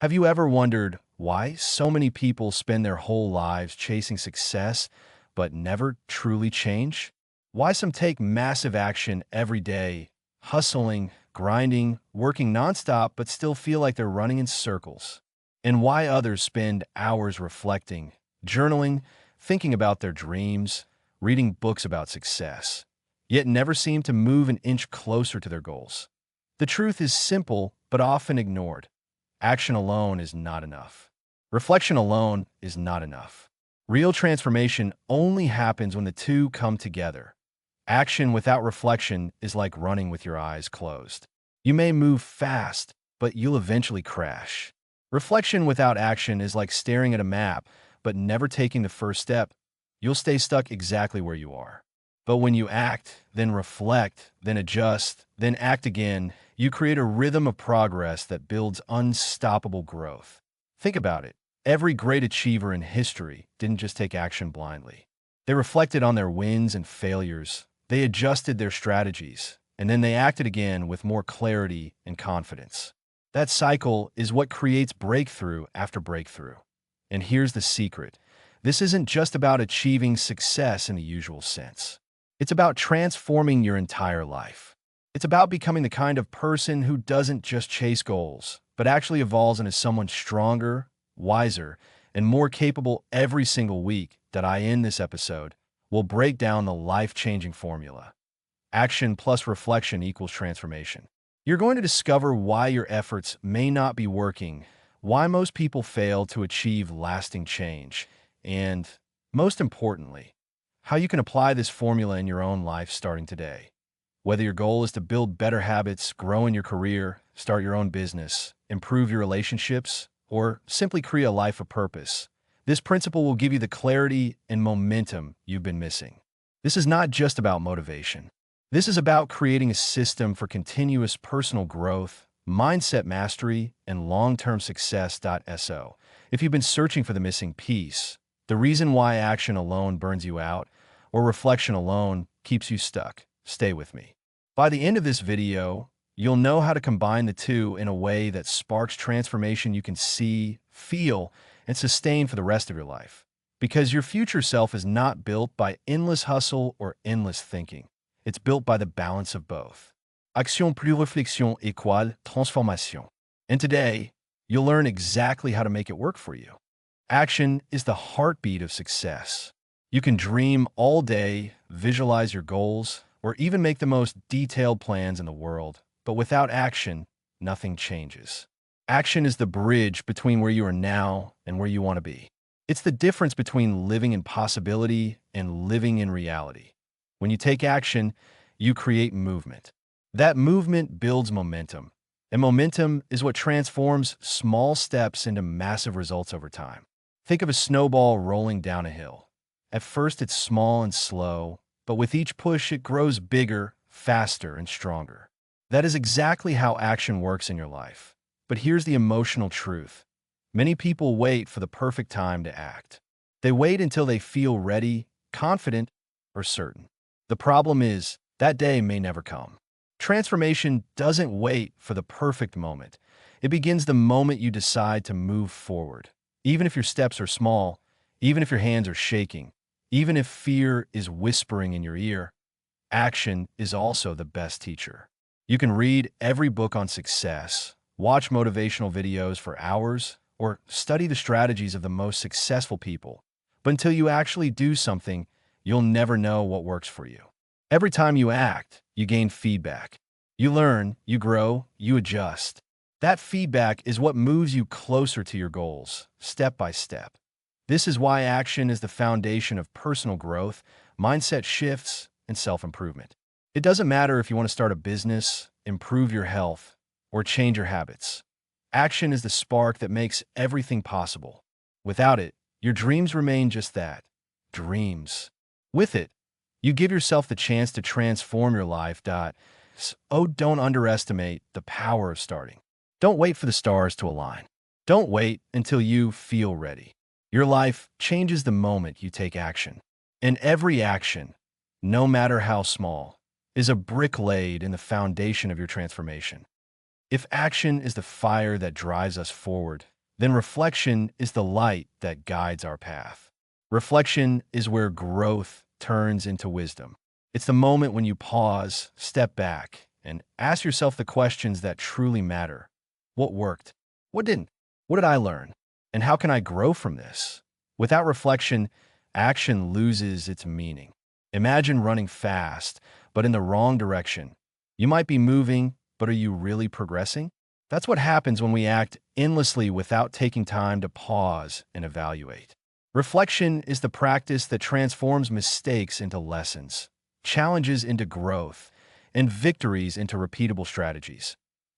Have you ever wondered why so many people spend their whole lives chasing success but never truly change? Why some take massive action every day, hustling, grinding, working nonstop but still feel like they're running in circles? And why others spend hours reflecting, journaling, thinking about their dreams, reading books about success, yet never seem to move an inch closer to their goals? The truth is simple but often ignored. Action alone is not enough. Reflection alone is not enough. Real transformation only happens when the two come together. Action without reflection is like running with your eyes closed. You may move fast, but you'll eventually crash. Reflection without action is like staring at a map, but never taking the first step. You'll stay stuck exactly where you are. But when you act, then reflect, then adjust, then act again, you create a rhythm of progress that builds unstoppable growth. Think about it. Every great achiever in history didn't just take action blindly. They reflected on their wins and failures, they adjusted their strategies, and then they acted again with more clarity and confidence. That cycle is what creates breakthrough after breakthrough. And here's the secret. This isn't just about achieving success in the usual sense. It's about transforming your entire life. It's about becoming the kind of person who doesn't just chase goals, but actually evolves into someone stronger, wiser, and more capable every single week that I end this episode. Will break down the life-changing formula. Action plus reflection equals transformation. You're going to discover why your efforts may not be working, why most people fail to achieve lasting change, and, most importantly, how you can apply this formula in your own life starting today. Whether your goal is to build better habits, grow in your career, start your own business, improve your relationships, or simply create a life of purpose, this principle will give you the clarity and momentum you've been missing. This is not just about motivation. This is about creating a system for continuous personal growth, mindset mastery, and long-term success. So, if you've been searching for the missing piece, the reason why action alone burns you out, or reflection alone keeps you stuck, stay with me. By the end of this video, you'll know how to combine the two in a way that sparks transformation you can see, feel, and sustain for the rest of your life. Because your future self is not built by endless hustle or endless thinking. It's built by the balance of both. Action plus réflexion égale transformation. And today, you'll learn exactly how to make it work for you. Action is the heartbeat of success. You can dream all day, visualize your goals, or even make the most detailed plans in the world. But without action, nothing changes. Action is the bridge between where you are now and where you want to be. It's the difference between living in possibility and living in reality. When you take action, you create movement. That movement builds momentum, and momentum is what transforms small steps into massive results over time. Think of a snowball rolling down a hill. At first, it's small and slow, but with each push, it grows bigger, faster, and stronger. That is exactly how action works in your life. But here's the emotional truth. Many people wait for the perfect time to act. They wait until they feel ready, confident, or certain. The problem is, that day may never come. Transformation doesn't wait for the perfect moment. It begins the moment you decide to move forward. Even if your steps are small, even if your hands are shaking, even if fear is whispering in your ear, action is also the best teacher. You can read every book on success, watch motivational videos for hours, or study the strategies of the most successful people. But until you actually do something, you'll never know what works for you. Every time you act, you gain feedback. You learn, you grow, you adjust. That feedback is what moves you closer to your goals, step by step. This is why action is the foundation of personal growth, mindset shifts, and self-improvement. It doesn't matter if you want to start a business, improve your health, or change your habits. Action is the spark that makes everything possible. Without it, your dreams remain just that, dreams. With it, you give yourself the chance to transform your life. So don't underestimate the power of starting. Don't wait for the stars to align. Don't wait until you feel ready. Your life changes the moment you take action. And every action, no matter how small, is a brick laid in the foundation of your transformation. If action is the fire that drives us forward, then reflection is the light that guides our path. Reflection is where growth turns into wisdom. It's the moment when you pause, step back, and ask yourself the questions that truly matter. What worked? What didn't? What did I learn? And how can I grow from this? Without reflection, action loses its meaning. Imagine running fast, but in the wrong direction. You might be moving, but are you really progressing? That's what happens when we act endlessly without taking time to pause and evaluate. Reflection is the practice that transforms mistakes into lessons, challenges into growth, and victories into repeatable strategies.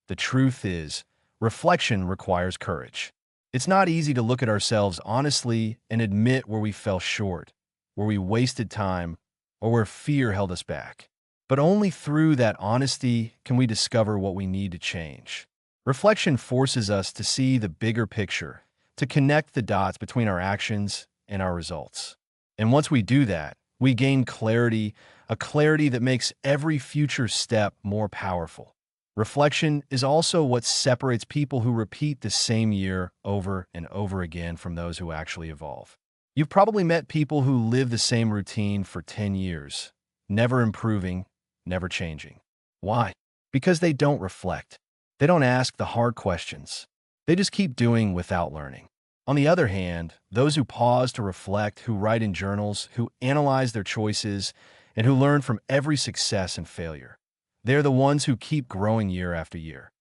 The truth is, reflection requires courage. It's not easy to look at ourselves honestly and admit where we fell short, where we wasted time, or where fear held us back. But only through that honesty can we discover what we need to change. Reflection forces us to see the bigger picture, to connect the dots between our actions and our results. And once we do that, we gain clarity, a clarity that makes every future step more powerful. Reflection is also what separates people who repeat the same year over and over again from those who actually evolve. You've probably met people who live the same routine for 10 years, never improving, never changing. Why? Because they don't reflect. They don't ask the hard questions. They just keep doing without learning. On the other hand, those who pause to reflect, who write in journals, who analyze their choices, and who learn from every success and failure, they're the ones who keep growing year after year.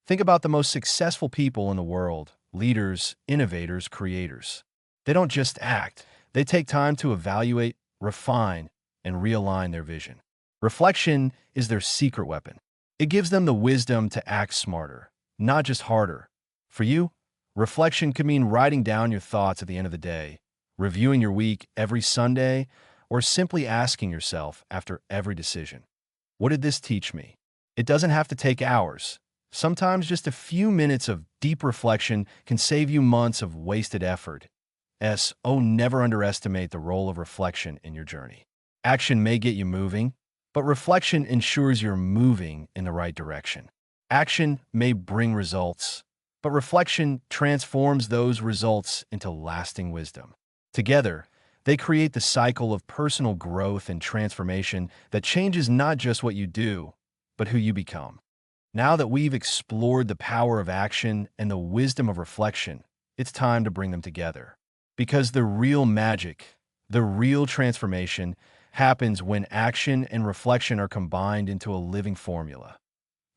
Think about the most successful people in the world, leaders, innovators, creators. They don't just act. They take time to evaluate, refine, and realign their vision. Reflection is their secret weapon. It gives them the wisdom to act smarter, not just harder. For you, reflection could mean writing down your thoughts at the end of the day, reviewing your week every Sunday, or simply asking yourself after every decision, what did this teach me? It doesn't have to take hours. Sometimes just a few minutes of deep reflection can save you months of wasted effort. Never underestimate the role of reflection in your journey. Action may get you moving, but reflection ensures you're moving in the right direction. Action may bring results, but reflection transforms those results into lasting wisdom. Together, they create the cycle of personal growth and transformation that changes not just what you do, but who you become. Now that we've explored the power of action and the wisdom of reflection, it's time to bring them together. Because the real magic, the real transformation, happens when action and reflection are combined into a living formula.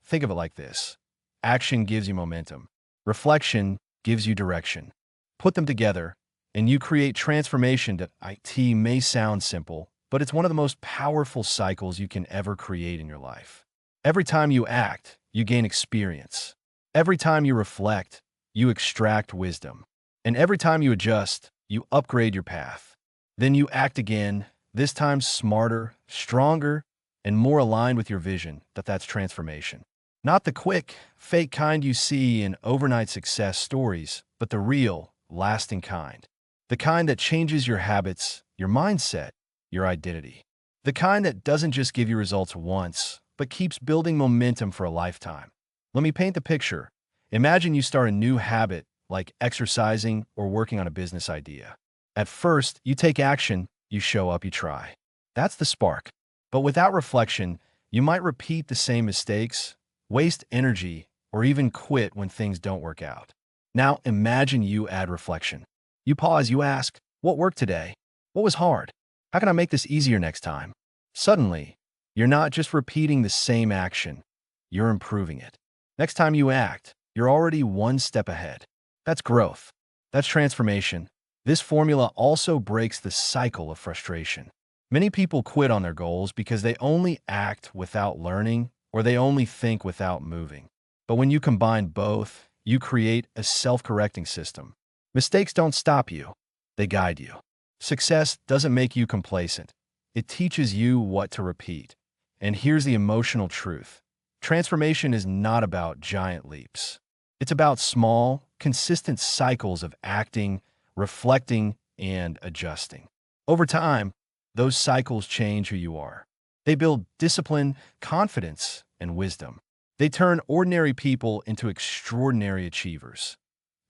Think of it like this. Action gives you momentum. Reflection gives you direction. Put them together, and you create transformation that may sound simple, but it's one of the most powerful cycles you can ever create in your life. Every time you act, you gain experience. Every time you reflect, you extract wisdom. And every time you adjust, you upgrade your path. Then you act again, this time smarter, stronger, and more aligned with your vision. That's transformation. Not the quick, fake kind you see in overnight success stories, but the real, lasting kind. The kind that changes your habits, your mindset, your identity. The kind that doesn't just give you results once, but keeps building momentum for a lifetime. Let me paint the picture. Imagine you start a new habit, like exercising or working on a business idea. At first, you take action, you show up, you try. That's the spark. But without reflection, you might repeat the same mistakes, waste energy, or even quit when things don't work out. Now imagine you add reflection. You pause, you ask, what worked today? What was hard? How can I make this easier next time? Suddenly, you're not just repeating the same action, you're improving it. Next time you act, you're already one step ahead. That's growth. That's transformation. This formula also breaks the cycle of frustration. Many people quit on their goals because they only act without learning or they only think without moving. But when you combine both, you create a self-correcting system. Mistakes don't stop you, they guide you. Success doesn't make you complacent. It teaches you what to repeat. And here's the emotional truth. Transformation is not about giant leaps. It's about small, consistent cycles of acting, reflecting, and adjusting. Over time, those cycles change who you are. They build discipline, confidence, and wisdom. They turn ordinary people into extraordinary achievers.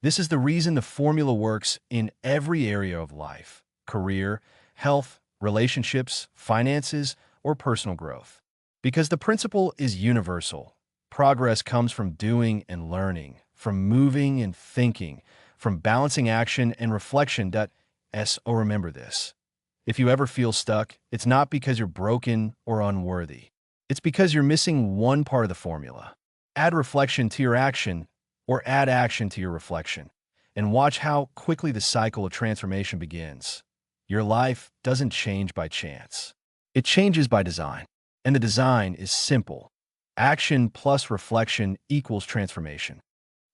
This is the reason the formula works in every area of life: career, health, relationships, finances, or personal growth. Because the principle is universal. Progress comes from doing and learning, from moving and thinking, from balancing action and reflection. So remember this. If you ever feel stuck, it's not because you're broken or unworthy. It's because you're missing one part of the formula. Add reflection to your action, or add action to your reflection, and watch how quickly the cycle of transformation begins. Your life doesn't change by chance. It changes by design. And the design is simple. Action plus reflection equals transformation.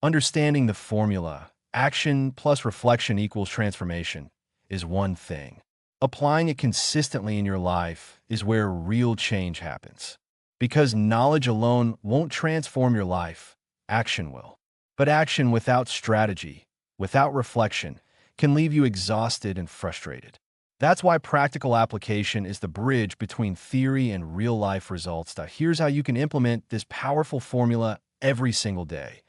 Understanding the formula, action plus reflection equals transformation, is one thing. Applying it consistently in your life is where real change happens. Because knowledge alone won't transform your life, action will. But action without strategy, without reflection, can leave you exhausted and frustrated. That's why practical application is the bridge between theory and real-life results. Here's how you can implement this powerful formula every single day.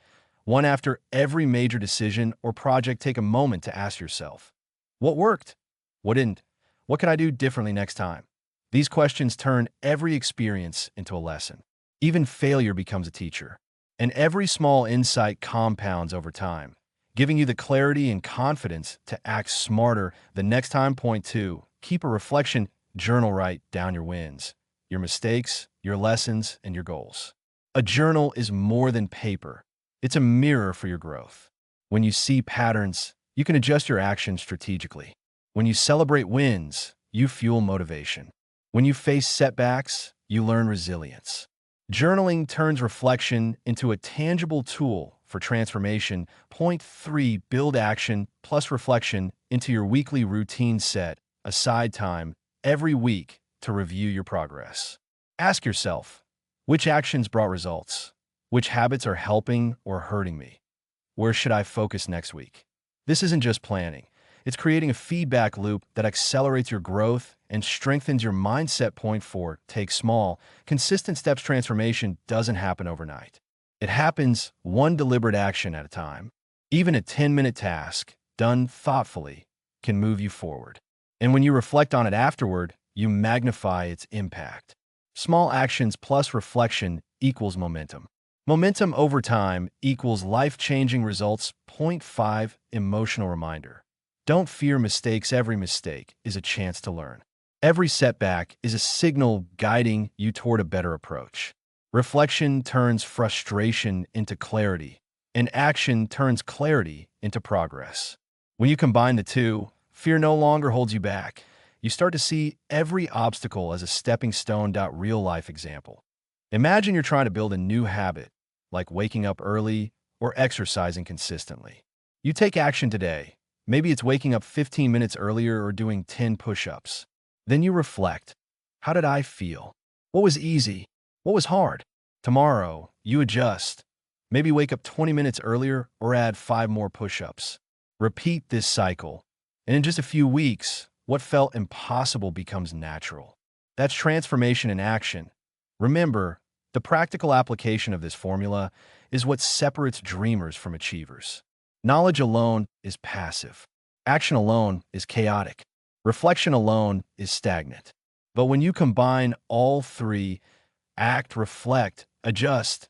One after every major decision or project, take a moment to ask yourself, what worked? What didn't? What can I do differently next time? These questions turn every experience into a lesson. Even failure becomes a teacher. And every small insight compounds over time, giving you the clarity and confidence to act smarter the next time. Point 2. Keep a reflection journal. Write down your wins, your mistakes, your lessons, and your goals. A journal is more than paper. It's a mirror for your growth. When you see patterns, you can adjust your actions strategically. When you celebrate wins, you fuel motivation. When you face setbacks, you learn resilience. Journaling turns reflection into a tangible tool for transformation. Point 3. Build action plus reflection into your weekly routine. Set aside time every week to review your progress. Ask yourself, which actions brought results? Which habits are helping or hurting me? Where should I focus next week? This isn't just planning. It's creating a feedback loop that accelerates your growth and strengthens your mindset. Point 4. Take small, consistent steps. Transformation doesn't happen overnight. It happens one deliberate action at a time. Even a 10-minute task, done thoughtfully, can move you forward. And when you reflect on it afterward, you magnify its impact. Small actions plus reflection equals momentum. Momentum over time equals life-changing results. Point 5. Emotional reminder. Don't fear mistakes. Every mistake is a chance to learn. Every setback is a signal guiding you toward a better approach. Reflection turns frustration into clarity, and action turns clarity into progress. When you combine the two, fear no longer holds you back. You start to see every obstacle as a stepping stone. Real-life example. Imagine you're trying to build a new habit, like waking up early or exercising consistently. You take action today. Maybe it's waking up 15 minutes earlier or doing 10 push-ups. Then you reflect. How did I feel? What was easy? What was hard? Tomorrow, you adjust. Maybe wake up 20 minutes earlier or add 5 more push-ups. Repeat this cycle. And in just a few weeks, what felt impossible becomes natural. That's transformation in action. Remember, the practical application of this formula is what separates dreamers from achievers. Knowledge alone is passive. Action alone is chaotic. Reflection alone is stagnant. But when you combine all three, act, reflect, adjust,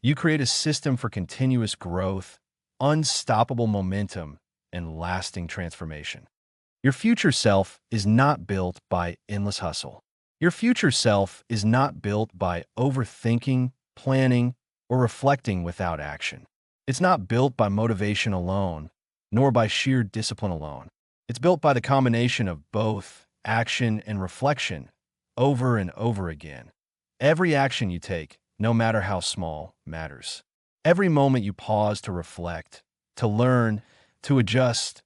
you create a system for continuous growth, unstoppable momentum, and lasting transformation. Your future self is not built by endless hustle. Your future self is not built by overthinking, planning, or reflecting without action. It's not built by motivation alone, nor by sheer discipline alone. It's built by the combination of both action and reflection, over and over again. Every action you take, no matter how small, matters. Every moment you pause to reflect, to learn, to adjust,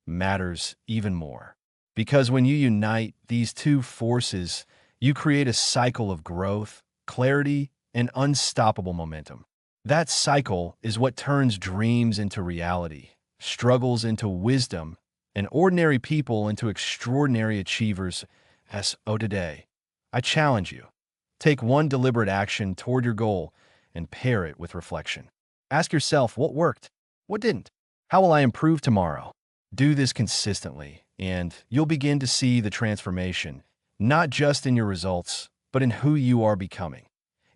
matters even more. Because when you unite these two forces, you create a cycle of growth, clarity, and unstoppable momentum. That cycle is what turns dreams into reality, struggles into wisdom, and ordinary people into extraordinary achievers. So today, I challenge you. Take one deliberate action toward your goal and pair it with reflection. Ask yourself what worked, what didn't, How will I improve tomorrow? Do this consistently, and you'll begin to see the transformation, not just in your results, but in who you are becoming.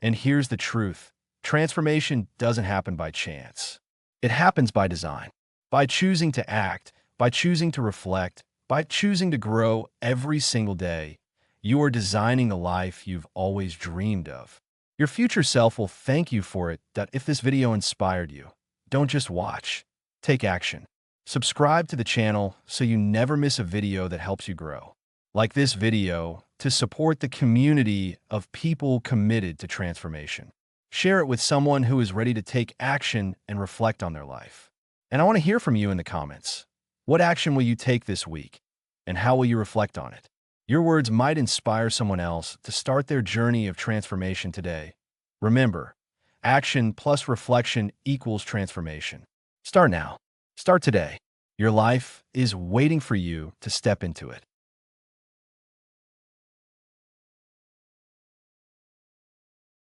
And here's the truth. Transformation doesn't happen by chance. It happens by design, by choosing to act, by choosing to reflect, by choosing to grow every single day. You are designing the life you've always dreamed of. Your future self will thank you for it. That if this video inspired you, don't just watch, take action. Subscribe to the channel so you never miss a video that helps you grow. Like this video to support the community of people committed to transformation. Share it with someone who is ready to take action and reflect on their life. And I want to hear from you in the comments. What action will you take this week? And how will you reflect on it? Your words might inspire someone else to start their journey of transformation today. Remember, action plus reflection equals transformation. Start now. Start today. Your life is waiting for you to step into it.